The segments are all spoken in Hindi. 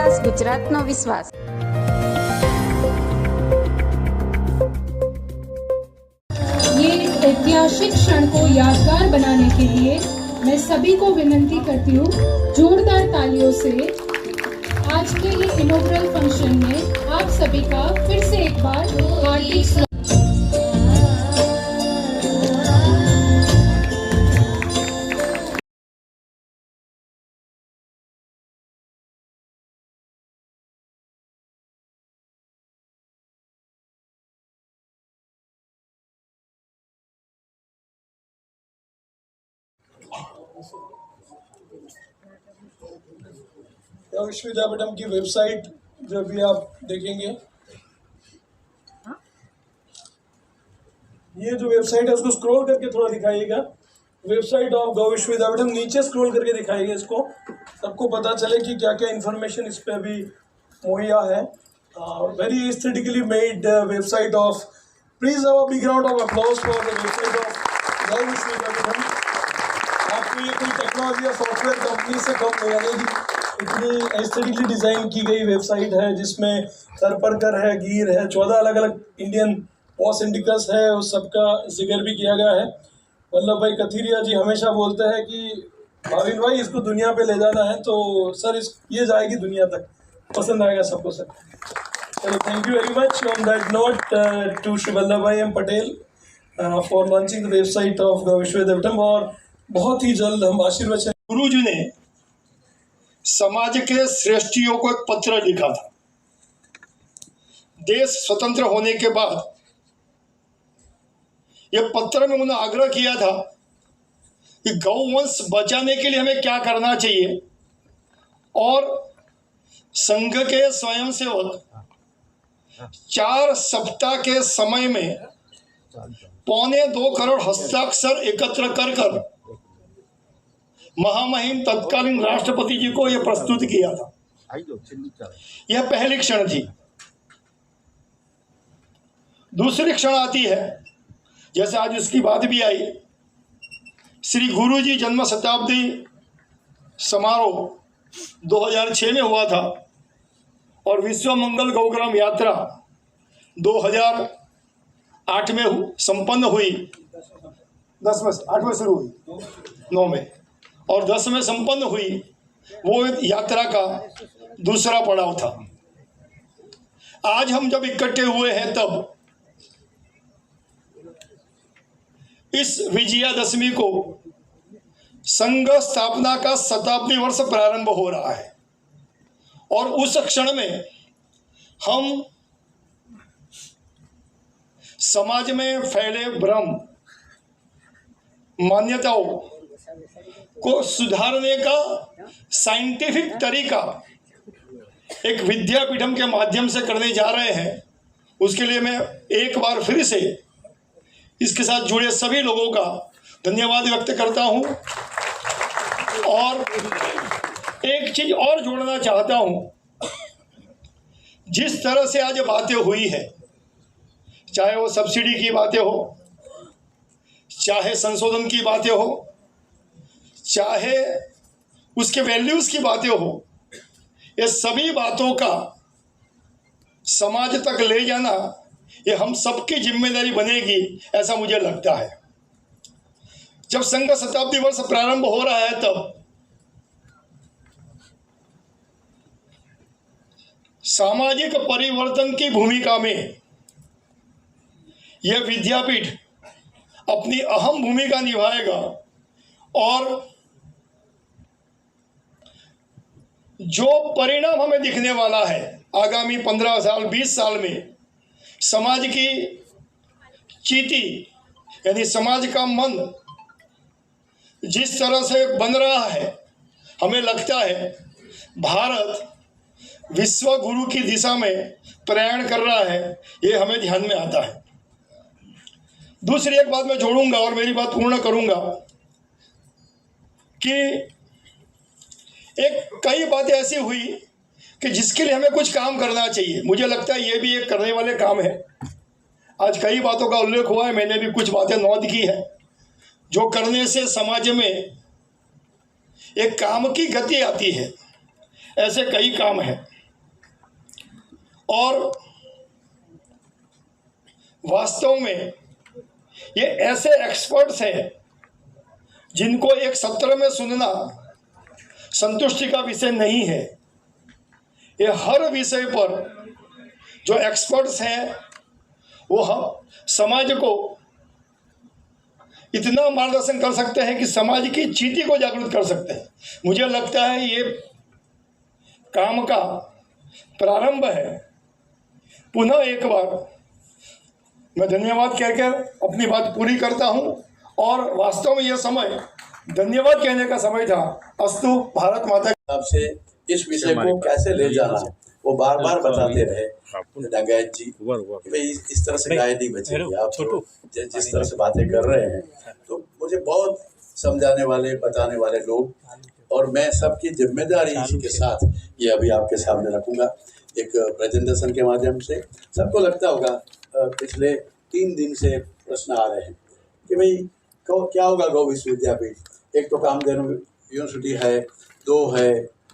વિશ્વાસ ગુજરાતનો વિશ્વાસ। ये ऐतिहासिक क्षण को यादगार बनाने के लिए मैं सभी को विनती करती हूँ, जोरदार तालियों से आज के ये इनॉग्रल फंक्शन में आप सभी का फिर से एक बार हार्दिक स्वागत। विश्वविद्यापीठम की वेबसाइट जो भी आप देखेंगे, ये जो वेबसाइट है उसको स्क्रॉल करके थोड़ा दिखाइएगा। वेबसाइट ऑफ गौ विश्वविद्यापीठम नीचे स्क्रॉल करके दिखाइएगा इसको, सबको पता चले कि क्या क्या इन्फॉर्मेशन इस पे अभी मुहैया है। Very aesthetically made website of, please a big round of applause for the website of गौ विश्वविद्यापीठम। आपको ये कोई टेक्नोलॉजी या सॉफ्टवेयर कंपनी से कम नहीं आएगी, इतनी एस्थेटिकली डिज़ाइन की गई वेबसाइट है जिसमें थरपरकर है, गिर है, 14 अलग अलग इंडियन पॉस इंडिकस है, उस सबका जिक्र भी किया गया है। वल्लभ भाई कथीरिया जी हमेशा बोलते हैं कि भाविन भाई इसको दुनिया पे ले जाना है, तो सर ये जाएगी दुनिया तक, पसंद आएगा सबको सर। चलो, thank you very much on that note to Shri Vallabh bhai M Patel for launching the website of Vishwavidyapeetham. और बहुत ही जल्द हम आशीर्वचन। गुरु जी ने समाज के श्रेष्ठियों को एक पत्र लिखा था। देश स्वतंत्र होने के बाद यह पत्र में उन्होंने आग्रह किया था कि गौवंश बचाने के लिए हमें क्या करना चाहिए, और संघ के स्वयंसेवक 4 सप्ताह के समय में 2.25 करोड़ हस्ताक्षर एकत्र कर महामहिम तत्कालीन राष्ट्रपति जी को यह प्रस्तुत किया था। यह पहली क्षण थी। दूसरी क्षण आती है, जैसे आज इसकी बात भी आई, श्री गुरु जी जन्म शताब्दी समारोह 2006 में हुआ था और विश्व मंगल गौग्राम यात्रा 2008 में संपन्न हुई। 8 में शुरू हुई, 9 में और 10 में संपन्न हुई। वो यात्रा का दूसरा पड़ाव था। आज हम जब इकट्ठे हुए हैं तब इस विजयादशमी को संघ स्थापना का शताब्दी वर्ष प्रारंभ हो रहा है, और उस क्षण में हम समाज में फैले भ्रम, मान्यताओं को सुधारने का साइंटिफिक तरीका एक विद्यापीठम के माध्यम से करने जा रहे हैं। उसके लिए मैं एक बार फिर से इसके साथ जुड़े सभी लोगों का धन्यवाद व्यक्त करता हूं, और एक चीज और जोड़ना चाहता हूं। जिस तरह से आज बातें हुई है, चाहे वो सब्सिडी की बातें हो, चाहे संशोधन की बातें हो, चाहे उसके वैल्यूज की बातें हो, ये सभी बातों का समाज तक ले जाना ये हम सबकी जिम्मेदारी बनेगी, ऐसा मुझे लगता है। जब संघ शताब्दी वर्ष प्रारंभ हो रहा है तब सामाजिक परिवर्तन की भूमिका में यह विद्यापीठ अपनी अहम भूमिका निभाएगा, और जो परिणाम हमें दिखने वाला है आगामी 15 साल 20 साल में, समाज की चीती यानी समाज का मन जिस तरह से बन रहा है, हमें लगता है भारत विश्व गुरु की दिशा में प्रयाण कर रहा है, ये हमें ध्यान में आता है। दूसरी एक बात मैं जोड़ूंगा और मेरी बात पूर्ण करूंगा कि एक कई बातें ऐसी हुई कि जिसके लिए हमें कुछ काम करना चाहिए। मुझे लगता है ये भी एक करने वाले काम है। आज कई बातों का उल्लेख हुआ है, मैंने भी कुछ बातें नोट की है जो करने से समाज में एक काम की गति आती है। ऐसे कई काम हैं। और वास्तव में ये ऐसे एक्सपर्ट्स हैं जिनको एक सत्र में सुनना संतुष्टि का विषय नहीं है। ये हर विषय पर जो एक्सपर्ट्स हैं वो हम समाज को इतना मार्गदर्शन कर सकते हैं कि समाज की चीटी को जागरूक कर सकते हैं। मुझे लगता है ये काम का प्रारंभ है। पुनः एक बार मैं धन्यवाद कहकर अपनी बात पूरी करता हूं और वास्तव में यह समय धन्यवाद कहने का समय था। अस्तु भारत माता आपसे इस विषय को कैसे ले जाना वो बार बार बताते रहे डंगैत जी कि भाई इस तरह से गाय नहीं बचेगी। आप तो जिस तरह से बातें कर रहे हैं तो मुझे बहुत समझाने वाले बताने वाले लोग, और मैं सबकी जिम्मेदारी के साथ ये अभी आपके सामने रखूंगा एक प्रेजेंटेशन के माध्यम से। सबको लगता होगा पिछले 3 दिन से प्रश्न आ रहे हैं कि भाई क्या होगा गौ विश्वविद्यापीठ। एक तो कामधेनु यूनिवर्सिटी है, 2 है,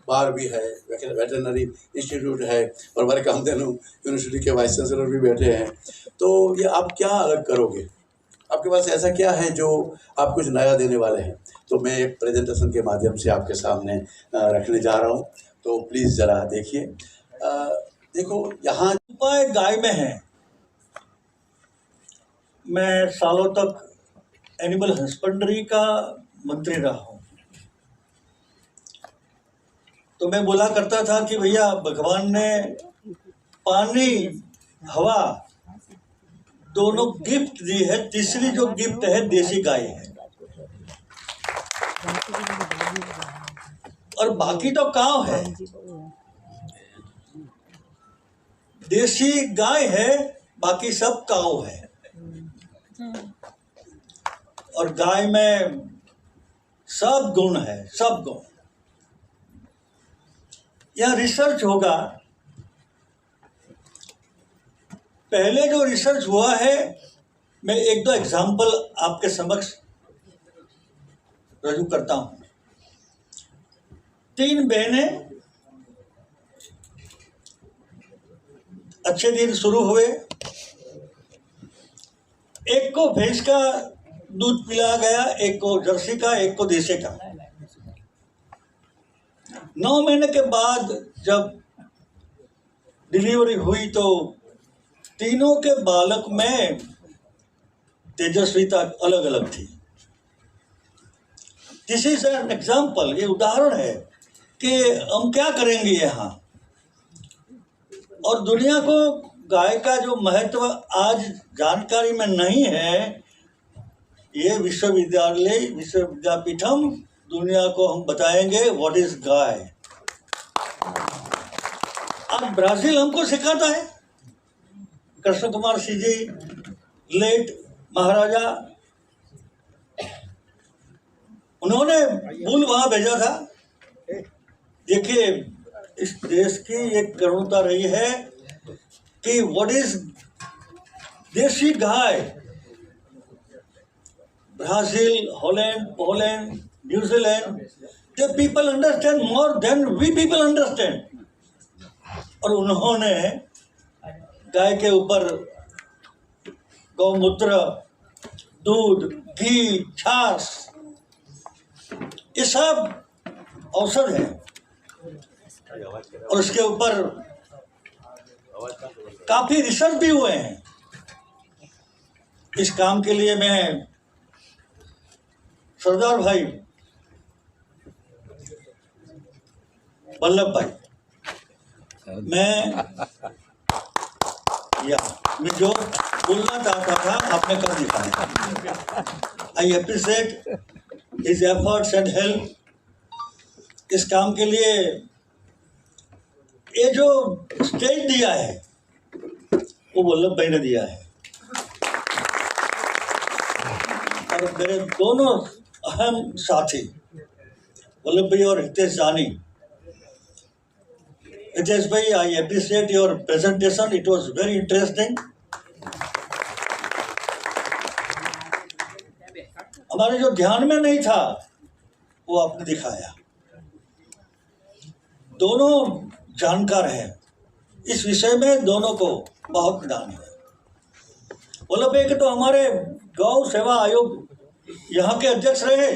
बार भी है, वेटरनरी इंस्टीट्यूट है, और हमारे कामधेनु यूनिवर्सिटी के वाइस चांसलर भी बैठे हैं। तो ये आप क्या अलग करोगे? आपके पास ऐसा क्या है जो आप कुछ नया देने वाले हैं? तो मैं एक प्रेजेंटेशन के माध्यम से आपके सामने रखने जा रहा हूँ, तो प्लीज़ ज़रा देखिए। देखो यहाँ उपाय गाय में है। मैं सालों तक एनिमल हस्बेंड्री का मंत्री रहा हूँ, तो मैं बोला करता था कि भैया भगवान ने पानी हवा दोनों गिफ्ट दी है, तीसरी जो गिफ्ट है देसी गाय है, और बाकी तो काव है। देसी गाय है, बाकी सब काव है। और गाय में सब गुण है, सब गुण। यह रिसर्च होगा। पहले जो रिसर्च हुआ है, मैं 1-2 एग्जाम्पल आपके समक्ष रजू करता हूं। 3 बहनें अच्छे दिन शुरू हुए। एक को भैंस का दूध पिलाया गया, एक को जर्सी का, एक को देसी का। 9 महीने के बाद जब डिलीवरी हुई तो तीनों के बालक में तेजस्विता अलग अलग थी। दिस इज एन एग्जाम्पल, ये उदाहरण है कि हम क्या करेंगे यहाँ। और दुनिया को गाय का जो महत्व आज जानकारी में नहीं है, ये विश्वविद्यापीठम दुनिया को हम बताएंगे व्हाट इज गाय। आज ब्राजील हमको सिखाता है। कृष्ण कुमार सिंह जी, लेट महाराजा, उन्होंने मूल वहां भेजा था। देखिए इस देश की एक करुणता रही है कि what is desi gai. Brazil, Holland, Poland, न्यूजीलैंड, the people understand more than we people understand। और उन्होंने गाय के ऊपर गौमूत्र, दूध, घी, छाछ, ये सब औषध है। और उसके ऊपर काफी रिसर्च भी हुए हैं। इस काम के लिए मैं सरदार भाई वल्लभ भाई, मैं जो बोलना चाहता था आपने कर दिखाया। I appreciate his efforts and help. इस काम के लिए ये जो स्टेज दिया है वो वल्लभ भाई ने दिया है। और मेरे दोनों अहम साथी वल्लभ भाई और Hitesh Jani. Hitesh bhai, I appreciate your presentation, it was very interesting. हमारे जो ध्यान में नहीं था वो आपने दिखाया। दोनों जानकार हैं, इस विषय में दोनों को बहुत ज्ञान है। वल्लभ भाई के तो हमारे गौ सेवा आयोग यहाँ के अध्यक्ष रहे,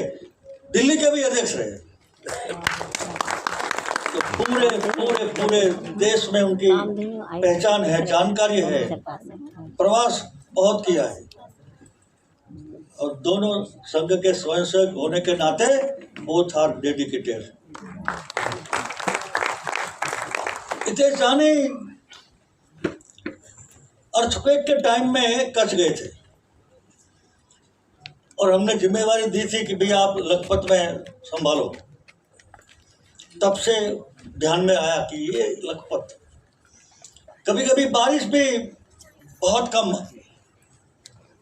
दिल्ली के भी अध्यक्ष रहे, तो पूरे पूरे पूरे देश में उनकी पहचान है, जानकारी है, प्रवास बहुत किया है, और दोनों संघ के स्वयंसेवक होने के नाते बोथ आर डेडिकेटेड। इतने जाने अर्थक्वेक के टाइम में कच गए थे, और हमने जिम्मेवारी दी थी कि भैया आप लखपत में संभालो। तब से ध्यान में आया कि ये लखपत, कभी कभी बारिश भी बहुत कम,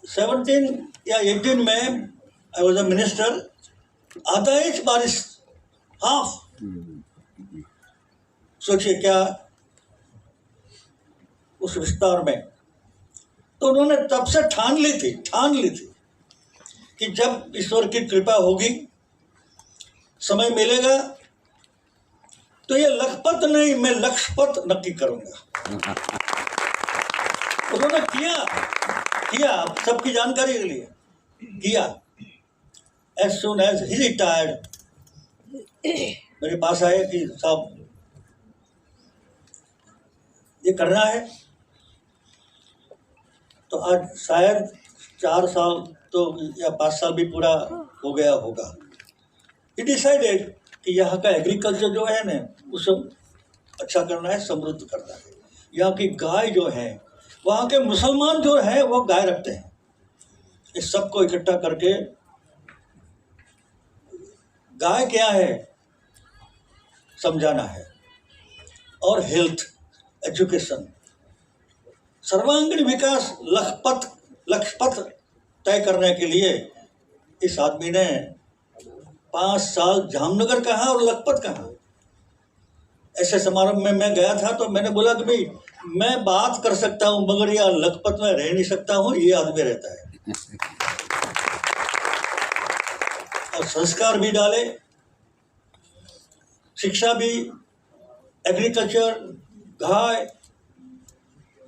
17 या 18 में आई वॉज अ मिनिस्टर, आधा इंच बारिश, हाफ। सोचिए क्या उस विस्तार में। तो उन्होंने तब से ठान ली थी कि जब ईश्वर की कृपा होगी, समय मिलेगा, तो ये लखपत नहीं, मैं लक्षपत नक्की करूंगा। उन्होंने किया सबकी जानकारी के लिए किया। As soon as he retired मेरे पास आए कि साहब ये करना है। तो आज शायद 4 साल तो या 5 साल भी पूरा हो गया होगा। ही डिसाइडेड कि यहाँ का एग्रीकल्चर जो है ना, उसे अच्छा करना है, समृद्ध करना है। यहाँ की गाय जो है, वहाँ के मुसलमान जो है वो गाय रखते हैं। इस सबको इकट्ठा करके गाय क्या है समझाना है, और हेल्थ, एजुकेशन, सर्वांगीण विकास, लक्ष्यपथ तय करने के लिए इस आदमी ने 5 साल जामनगर कहा और लखपत कहा। ऐसे समारोह में मैं गया था तो मैंने बोला कि भाई मैं बात कर सकता हूँ मगर यह लखपत में रह नहीं सकता हूँ, ये आदमी रहता है। और संस्कार भी डाले, शिक्षा भी, एग्रीकल्चर, गाय,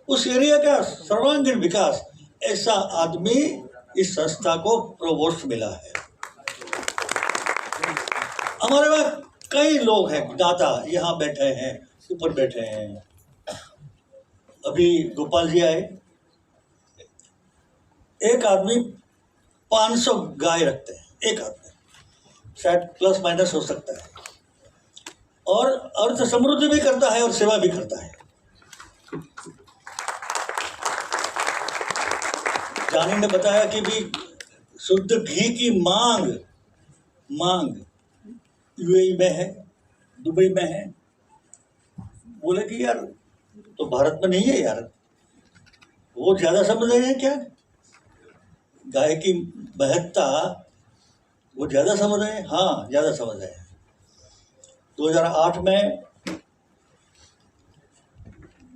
उस एरिया का सर्वांगीण विकास, ऐसा आदमी इस संस्था को प्रोवोस्ट मिला है। हमारे पास कई लोग हैं, दाता यहाँ बैठे हैं, ऊपर बैठे हैं। अभी गोपाल जी आए, एक आदमी 500 गाय रखते हैं, एक आदमी, शायद प्लस माइनस हो सकता है, और अर्थ समृद्धि भी करता है और सेवा भी करता है। जानी ने बताया कि भी शुद्ध घी की मांग यूएई में है, दुबई में है। बोले कि यार तो भारत में नहीं है यार, वो ज़्यादा समझ रहे हैं क्या? गाय की महत्ता वो ज़्यादा समझ रहे हैं? हाँ, ज़्यादा समझ रहे हैं। 2008 में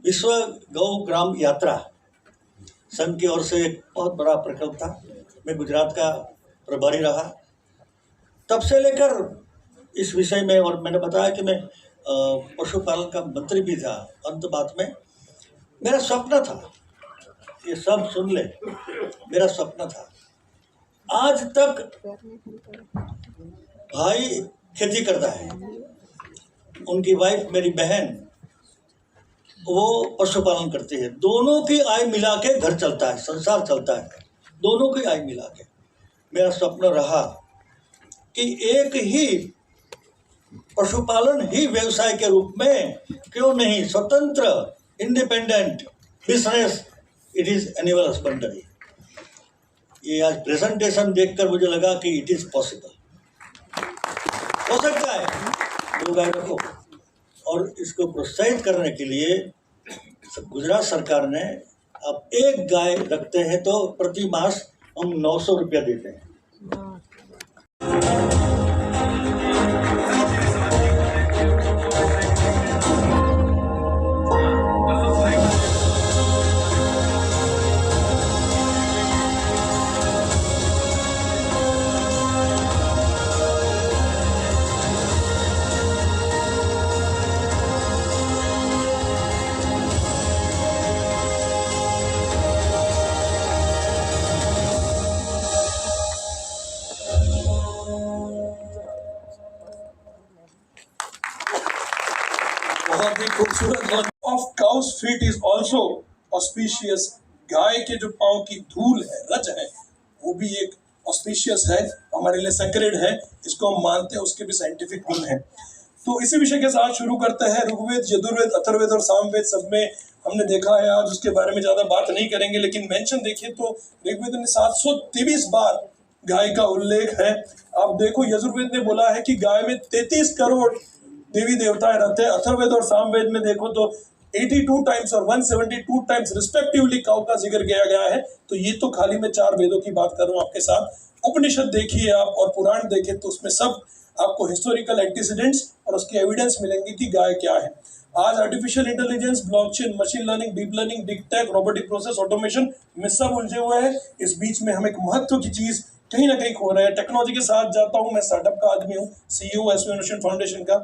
विश्व गौ ग्राम यात्रा संघ की ओर से एक बहुत बड़ा प्रकल्प था। मैं गुजरात का प्रभारी रहा, तब से लेकर इस विषय में, और मैंने बताया कि मैं पशुपालन का मंत्री भी था। अंत बात में मेरा स्वप्न था, ये सब सुन ले, मेरा स्वप्न था। आज तक भाई खेती करता है, उनकी वाइफ मेरी बहन वो पशुपालन करती है। दोनों की आय मिला के घर चलता है, संसार चलता है, दोनों की आय मिला के। मेरा स्वप्न रहा कि एक ही पशुपालन ही व्यवसाय के रूप में क्यों नहीं, स्वतंत्र independent business, it is animal husbandry. ये आज प्रेजेंटेशन देखकर मुझे लगा कि इट इज पॉसिबल, हो सकता है। 2 गाय रखो, और इसको प्रोत्साहित करने के लिए गुजरात सरकार ने अब 1 गाय रखते हैं तो प्रति मास हम 900 रुपया देते हैं। खूबसूरत of cows feet is also auspicious. गाय के जो पाँव की धूल है, रज है, वो भी एक ऑस्पिशियस है, हमारे लिए सेक्रेड है, इसको हम मानते हैं, उसके भी साइंटिफिक गुण है। तो इसी विषय के साथ शुरू करते हैं। ऋग्वेद, यजुर्वेद, अथर्ववेद और सामवेद सब में हमने देखा है, आज उसके बारे में ज्यादा बात नहीं करेंगे, लेकिन मेंशन देखिए तो ऋग्वेद में 723 बार गाय का उल्लेख है। आप देखो, यजुर्वेद ने बोला है कि गाय में 33 करोड़ देवी देवताएं रहते हैं। अथर्ववेद और सामवेद में देखो तो 82 टाइम्स और 172 टाइम्स रिस्पेक्टिवली काउ का जिक्र किया गया है। तो ये तो खाली मैं 4 वेदों की बात कर रहा हूँ आपके साथ। उपनिषद देखिए आप और पुराण देखें तो उसमें सब आपको हिस्टोरिकल एंटीसीडेंट्स और उसके एविडेंस मिलेंगे कि गाय क्या है। आज artificial intelligence, blockchain, machine learning, deep learning, big tech, robotic process automation में सब उलझे हुए हैं। इस बीच में हम एक महत्व की चीज कहीं ना कहीं खो रहे हैं। टेक्नोलॉजी के साथ जाता हूँ, मैं स्टार्टअप का आदमी हूँ, CEO एसवी इनोवेशन फाउंडेशन का।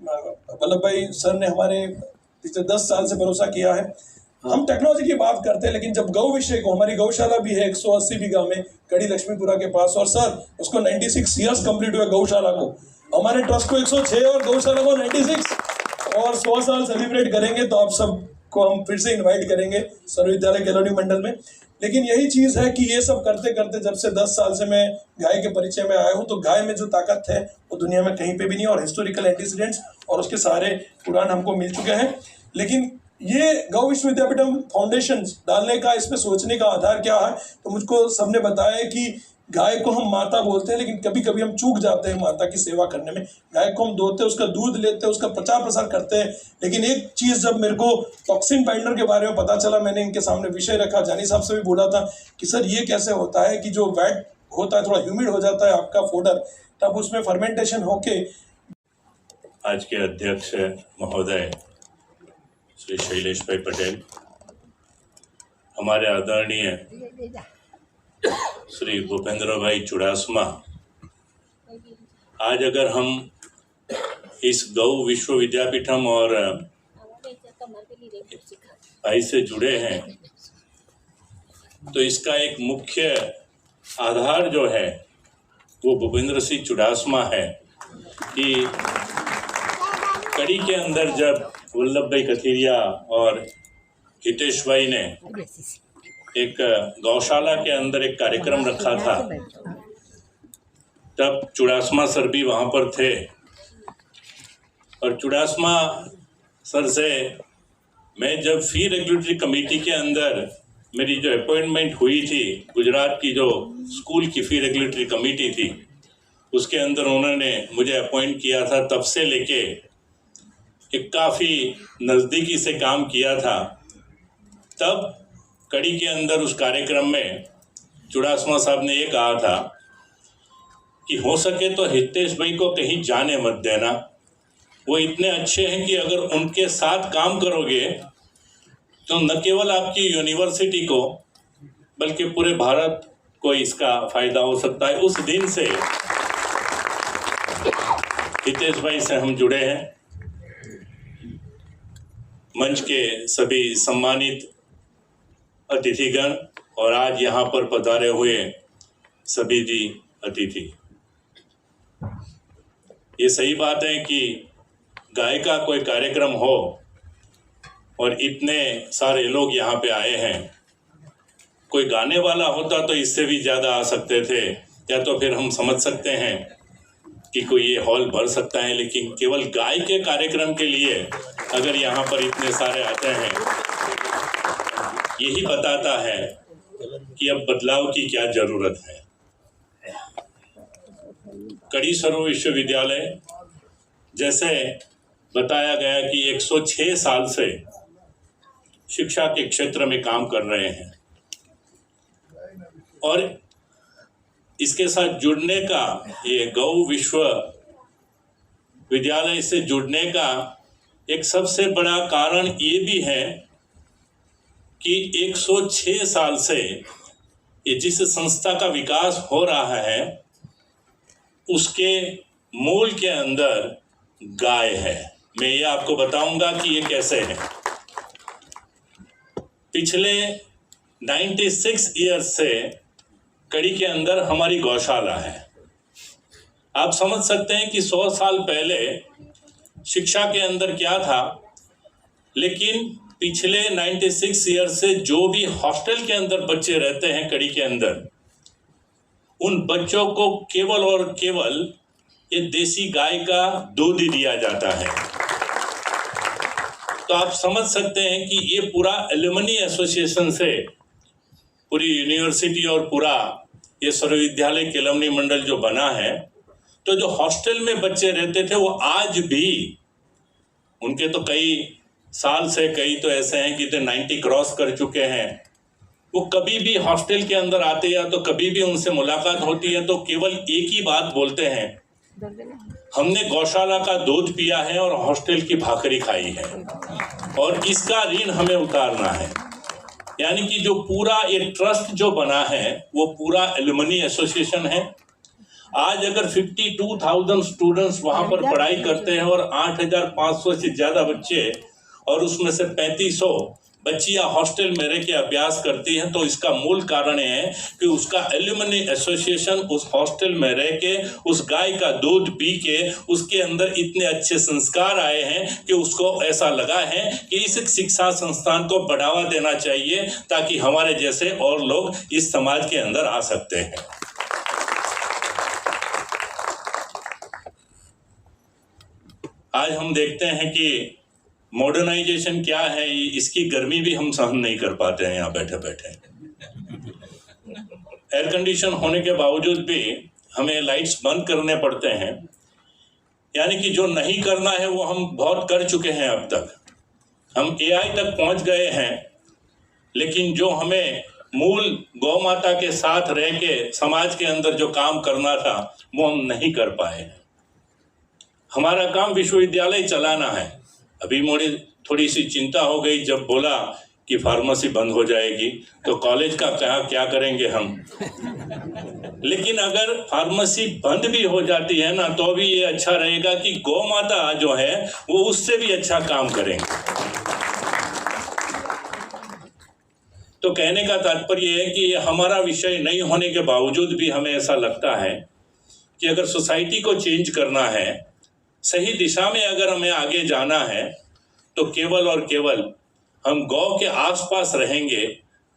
वल्लभ भाई सर ने हमारे पिछले 10 साल से भरोसा किया है। हम टेक्नोलॉजी की बात करते हैं, लेकिन जब गौ विषय को, हमारी गौशाला भी है 180 बीघा में कड़ी लक्ष्मीपुरा के पास, और सर उसको 96 ईयर्स कंप्लीट हुए गौशाला को। हमारे ट्रस्ट को 106 और गौशाला को 96 और 100 साल सेलिब्रेट करेंगे, तो आप सबको हम फिर से इन्वाइट करेंगे सर्वविद्यालय कॉलोनी मंडल में। लेकिन यही चीज़ है कि ये सब करते करते जब से 10 साल से मैं गाय के परिचय में आया हूँ, तो गाय में जो ताकत है वो दुनिया में कहीं पे भी नहीं, और हिस्टोरिकल एंटीसीडेंट्स और उसके सारे पुराण हमको मिल चुके हैं। लेकिन ये गौ विश्व विद्यापीठम फाउंडेशन डालने का, इस पे सोचने का आधार क्या है, तो मुझको सबने बताया कि गाय को हम माता बोलते हैं, लेकिन कभी कभी हम चूक जाते हैं माता की सेवा करने में। गाय को हम धोते हैं, उसका दूध लेते हैं, उसका प्रचार प्रसार करते हैं। लेकिन एक चीज़ जब मेरे को टॉक्सिन बाइंडर के बारे में पता चला, मैंने इनके सामने विषय रखा, जानी साहब से भी बोला था कि सर ये कैसे होता है कि जो वैट होता है, थोड़ा ह्यूमिड हो जाता है आपका फोडर, तब उसमें फर्मेंटेशन होके। आज के अध्यक्ष महोदय श्री शैलेश भाई पटेल, हमारे आदरणीय श्री भूपेंद्र भाई चुड़ासमा, आज अगर हम इस गौ विश्व विद्यापीठम और भाई से जुड़े हैं, तो इसका एक मुख्य आधार जो है वो भूपेंद्र सिंह चुड़ासमा है कि कड़ी के अंदर जब वल्लभ भाई कथीरिया और हितेश भाई ने एक गौशाला के अंदर एक कार्यक्रम रखा था, तब चुड़ासमा सर भी वहाँ पर थे। और चुड़ासमा सर से मैं जब फी रेगुलेटरी कमेटी के अंदर मेरी जो अपॉइंटमेंट हुई थी, गुजरात की जो स्कूल की फी रेगुलेटरी कमेटी थी, उसके अंदर उन्होंने मुझे अपॉइंट किया था, तब से लेके एक काफ़ी नज़दीकी से काम किया था। तब कड़ी के अंदर उस कार्यक्रम में चुड़ासमा साहब ने ये कहा था कि हो सके तो हितेश भाई को कहीं जाने मत देना, वो इतने अच्छे हैं कि अगर उनके साथ काम करोगे तो न केवल आपकी यूनिवर्सिटी को बल्कि पूरे भारत को इसका फायदा हो सकता है। उस दिन से हितेश भाई से हम जुड़े हैं। मंच के सभी सम्मानित अतिथिगण और आज यहाँ पर पधारे हुए सभी जी अतिथि, ये सही बात है कि गाय का कोई कार्यक्रम हो और इतने सारे लोग यहाँ पे आए हैं। कोई गाने वाला होता तो इससे भी ज़्यादा आ सकते थे, या तो फिर हम समझ सकते हैं कि कोई ये हॉल भर सकता है, लेकिन केवल गाय के कार्यक्रम के लिए अगर यहाँ पर इतने सारे आते हैं, यही बताता है कि अब बदलाव की क्या जरूरत है। कड़ी सर्व विश्वविद्यालय, जैसे बताया गया कि 106 साल से शिक्षा के क्षेत्र में काम कर रहे हैं, और इसके साथ जुड़ने का, ये गौ विश्व विद्यालय से जुड़ने का एक सबसे बड़ा कारण ये भी है कि 106 साल से ये जिस संस्था का विकास हो रहा है उसके मूल के अंदर गाय है। मैं ये आपको बताऊंगा कि ये कैसे है। पिछले 96 ईयर्स से कड़ी के अंदर हमारी गौशाला है। आप समझ सकते हैं कि 100 साल पहले शिक्षा के अंदर क्या था लेकिन पिछले 96 ईयर से जो भी हॉस्टल के अंदर बच्चे रहते हैं कड़ी के अंदर, उन बच्चों को केवल और केवल ये देसी गाय का दूध ही दिया जाता है। तो आप समझ सकते हैं कि ये पूरा एलुमनी एसोसिएशन से पूरी यूनिवर्सिटी और पूरा ये सर्वविद्यालय के एलुमनी मंडल जो बना है, तो जो हॉस्टल में बच्चे रहते थे वो आज भी, उनके तो कई साल से, कई तो ऐसे हैं कि 90 क्रॉस कर चुके हैं, वो कभी भी हॉस्टल के अंदर आते या तो कभी भी उनसे मुलाकात होती है तो केवल एक ही बात बोलते हैं, हमने गौशाला का दूध पिया है और हॉस्टल की भाकरी खाई है और इसका ऋण हमें उतारना है। यानी कि जो पूरा ये ट्रस्ट जो बना है वो पूरा एलुमनी एसोसिएशन है। आज अगर 52,000 स्टूडेंट्स वहां पर पढ़ाई करते हैं और 8,500 से ज्यादा बच्चे और उसमें से 3500 बच्चियां हॉस्टल में रह के अभ्यास करती हैं, तो इसका मूल कारण है कि उसका एलुमनी एसोसिएशन उस हॉस्टल में रह के उस गाय का दूध पी के उसके अंदर इतने अच्छे संस्कार आए हैं कि उसको ऐसा लगा है कि इस शिक्षा संस्थान को बढ़ावा देना चाहिए ताकि हमारे जैसे और लोग इस समाज के अंदर आ सकते हैं। आज हम देखते हैं कि मॉडर्नाइजेशन क्या है, इसकी गर्मी भी हम सहन नहीं कर पाते हैं। यहाँ बैठे बैठे एयर कंडीशन होने के बावजूद भी हमें लाइट्स बंद करने पड़ते हैं। यानी कि जो नहीं करना है वो हम बहुत कर चुके हैं। अब तक हम AI तक पहुंच गए हैं, लेकिन जो हमें मूल गौ माता के साथ रह के समाज के अंदर जो काम करना था वो हम नहीं कर पाए। हमारा काम विश्वविद्यालय चलाना है। अभी मुझे थोड़ी सी चिंता हो गई जब बोला कि फार्मेसी बंद हो जाएगी, तो कॉलेज का क्या करेंगे हम। लेकिन अगर फार्मेसी बंद भी हो जाती है ना, तो भी ये अच्छा रहेगा कि गौ माता जो है वो उससे भी अच्छा काम करेंगे। तो कहने का तात्पर्य है कि ये हमारा विषय नहीं होने के बावजूद भी हमें ऐसा लगता है कि अगर सोसाइटी को चेंज करना है, सही दिशा में अगर हमें आगे जाना है, तो केवल और केवल हम गौ के आसपास रहेंगे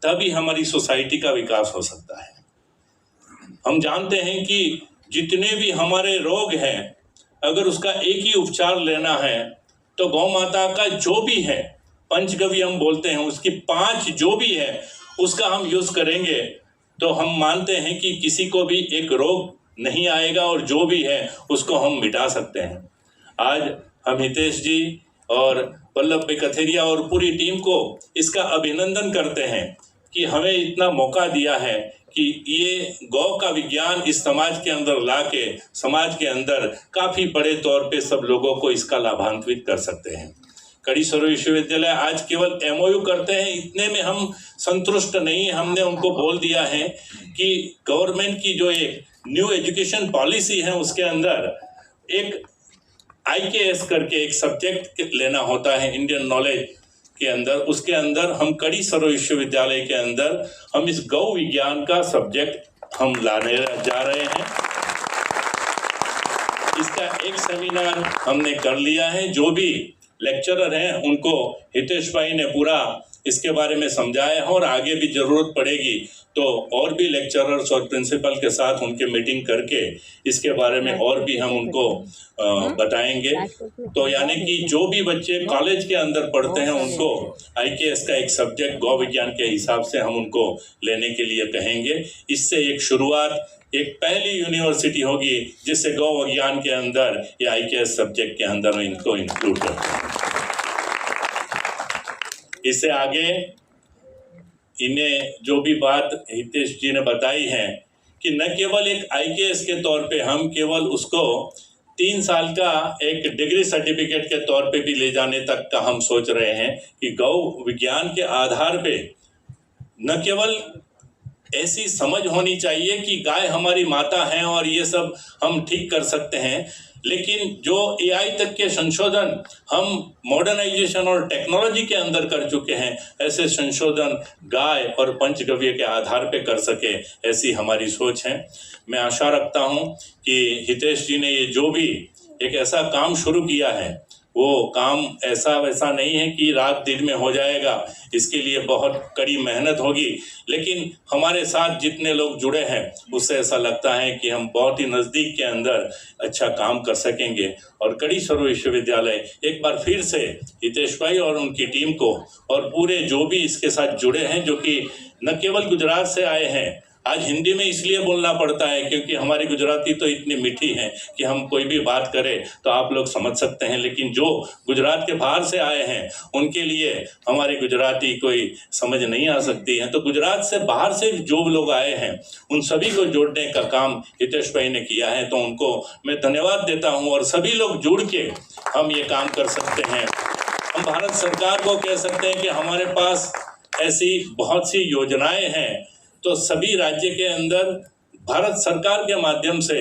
तभी हमारी सोसाइटी का विकास हो सकता है। हम जानते हैं कि जितने भी हमारे रोग हैं, अगर उसका एक ही उपचार लेना है तो गौ माता का जो भी है, पंचगव्य हम बोलते हैं, उसकी 5 जो भी है उसका हम यूज करेंगे तो हम मानते हैं कि किसी को भी एक रोग नहीं आएगा और जो भी है उसको हम मिटा सकते हैं। आज हम हितेश जी और वल्लभ भाई कथेरिया और पूरी टीम को इसका अभिनंदन करते हैं कि हमें इतना मौका दिया है कि ये गौ का विज्ञान इस समाज के अंदर लाके समाज के अंदर काफ़ी बड़े तौर पे सब लोगों को इसका लाभान्वित कर सकते हैं। कड़ी सर्व विश्वविद्यालय आज केवल MOU करते हैं, इतने में हम संतुष्ट नहीं। हमने उनको बोल दिया है कि गवर्नमेंट की जो एक न्यू एजुकेशन पॉलिसी है उसके अंदर एक IKS करके एक सब्जेक्ट लेना होता है इंडियन नॉलेज के अंदर। उसके अंदर हम कड़ी सर्व विश्वविद्यालय के अंदर हम इस गौ विज्ञान का सब्जेक्ट हम लाने जा रहे हैं। इसका एक सेमिनार हमने कर लिया है। जो भी लेक्चरर हैं उनको हितेश भाई ने पूरा इसके बारे में समझाया है और आगे भी जरूरत पड़ेगी तो और भी लेक्चरर्स और प्रिंसिपल के साथ उनके मीटिंग करके इसके बारे में और भी हम उनको बताएंगे। तो यानी कि जो भी बच्चे कॉलेज के अंदर पढ़ते हैं उनको IKS का एक सब्जेक्ट गौ विज्ञान के हिसाब से हम उनको लेने के लिए कहेंगे। इससे एक शुरुआत, एक पहली यूनिवर्सिटी होगी जिससे गौ विज्ञान के अंदर या IKS सब्जेक्ट के अंदर इनको इंक्लूड करते हैं। इससे आगे इन्हें जो भी बात हितेश जी ने बताई है कि न केवल एक IKS के तौर पे हम केवल उसको 3 साल का एक डिग्री सर्टिफिकेट के तौर पे भी ले जाने तक का हम सोच रहे हैं कि गौ विज्ञान के आधार पे न केवल ऐसी समझ होनी चाहिए कि गाय हमारी माता है और ये सब हम ठीक कर सकते हैं, लेकिन जो AI तक के संशोधन हम मॉडर्नाइजेशन और टेक्नोलॉजी के अंदर कर चुके हैं, ऐसे संशोधन गाय और पंचगव्य के आधार पे कर सके, ऐसी हमारी सोच है। मैं आशा रखता हूं कि हितेश जी ने ये जो भी एक ऐसा काम शुरू किया है वो काम ऐसा वैसा नहीं है कि रात दिन में हो जाएगा, इसके लिए बहुत कड़ी मेहनत होगी। लेकिन हमारे साथ जितने लोग जुड़े हैं उससे ऐसा लगता है कि हम बहुत ही नज़दीक के अंदर अच्छा काम कर सकेंगे। और कड़ी सर्व विश्वविद्यालय एक बार फिर से हितेश भाई और उनकी टीम को और पूरे जो भी इसके साथ जुड़े हैं, जो कि न केवल गुजरात से आए हैं, आज हिंदी में इसलिए बोलना पड़ता है क्योंकि हमारी गुजराती तो इतनी मीठी है कि हम कोई भी बात करें तो आप लोग समझ सकते हैं, लेकिन जो गुजरात के बाहर से आए हैं उनके लिए हमारी गुजराती कोई समझ नहीं आ सकती है। तो गुजरात से बाहर से जो लोग आए हैं उन सभी को जोड़ने का काम हितेश भाई ने किया है, तो उनको मैं धन्यवाद देता हूँ। और सभी लोग जुड़ के हम ये काम कर सकते हैं। हम भारत सरकार को कह सकते हैं कि हमारे पास ऐसी बहुत सी योजनाएं हैं, तो सभी राज्य के अंदर भारत सरकार के माध्यम से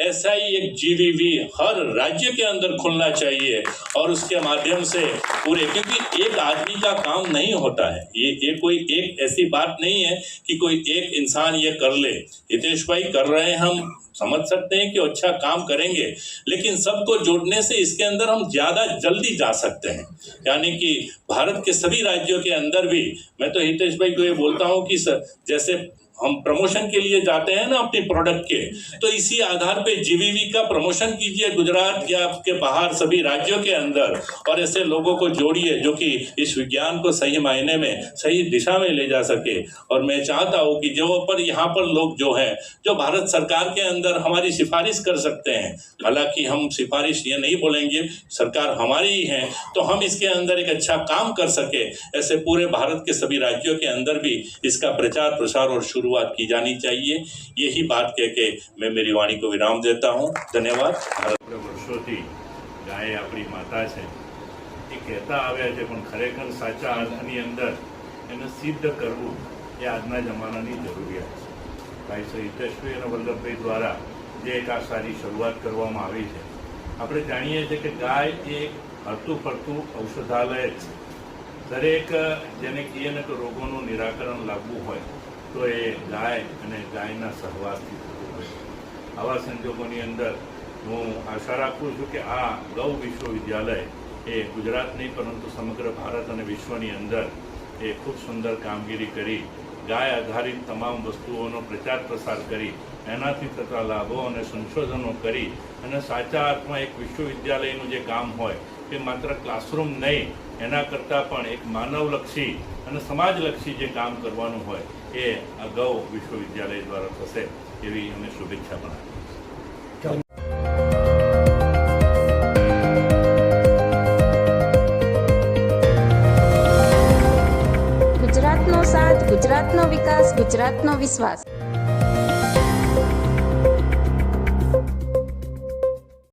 ऐसा ही एक GVV हर राज्य के अंदर खुलना चाहिए और उसके माध्यम से पूरे, क्योंकि एक आदमी का काम नहीं होता है, ये कोई एक ऐसी बात नहीं है कि कोई एक इंसान ये कर ले। हितेश भाई कर रहे हैं, हम समझ सकते हैं कि अच्छा काम करेंगे, लेकिन सबको जोड़ने से इसके अंदर हम ज़्यादा जल्दी जा सकते हैं। यानी कि भारत के सभी राज्यों के अंदर भी मैं तो हितेश भाई को ये बोलता हूँ कि जैसे हम प्रमोशन के लिए जाते हैं ना अपने प्रोडक्ट के, तो इसी आधार पे GVV का प्रमोशन कीजिए गुजरात या आपके बाहर सभी राज्यों के अंदर, और ऐसे लोगों को जोड़िए जो कि इस विज्ञान को सही मायने में सही दिशा में ले जा सके। और मैं चाहता हूँ कि जो पर यहाँ पर लोग जो हैं जो भारत सरकार के अंदर हमारी सिफारिश कर सकते हैं, हालांकि हम सिफारिश ये नहीं बोलेंगे, सरकार हमारी ही है, तो हम इसके अंदर एक अच्छा काम कर सके, ऐसे पूरे भारत के सभी राज्यों के अंदर भी इसका प्रचार प्रसार और शुरुआत की जानी चाहिए। यही बात कह के मैं मेरी वाणी को विराम देता हूँ। धन्यवाद। વર્ષોથી ગાય આપણી માતા છે એ કહેતા આવ્યા છે, પણ ખરેખર સાચા અર્થની અંદર એને સિદ્ધ કરવું એ આજના જમાનાની જરૂરિયાત છે। ભાઈ શ્રી હિતેશભાઈ અને વલ્લભભાઈ દ્વારા જે એક આ સારી શરૂઆત કરવામાં આવી છે, આપણે જાણીએ છીએ કે ગાય એ હરતું ફરતું ઔષધાલય છે। દરેક જેને કહીએ ને કે રોગોનું નિરાકરણ લાવવું હોય તો એ ગાય અને ગાયના સહવાસથી થતું હોય। આવા સંજોગોની અંદર હું આશા રાખું છું કે આ ગૌ વિશ્વવિદ્યાલય એ ગુજરાત નહીં પરંતુ સમગ્ર ભારત અને વિશ્વની અંદર એ ખૂબ સુંદર કામગીરી કરી ગાય આધારિત તમામ વસ્તુઓનો પ્રચાર પ્રસાર કરી એનાથી થતા લાભો અને સંશોધનો કરી અને સાચા અર્થમાં એક વિશ્વવિદ્યાલયનું જે કામ હોય એ માત્ર ક્લાસરૂમ નહીં, એના કરતાં પણ એક માનવલક્ષી અને સમાજલક્ષી જે કામ કરવાનું હોય એ આ ગૌ વિશ્વવિદ્યાલય દ્વારા થશે એવી અમે શુભેચ્છા પણ આપીએ। ગુજરાતનો સાથ, ગુજરાતનો વિકાસ, ગુજરાતનો વિશ્વાસ।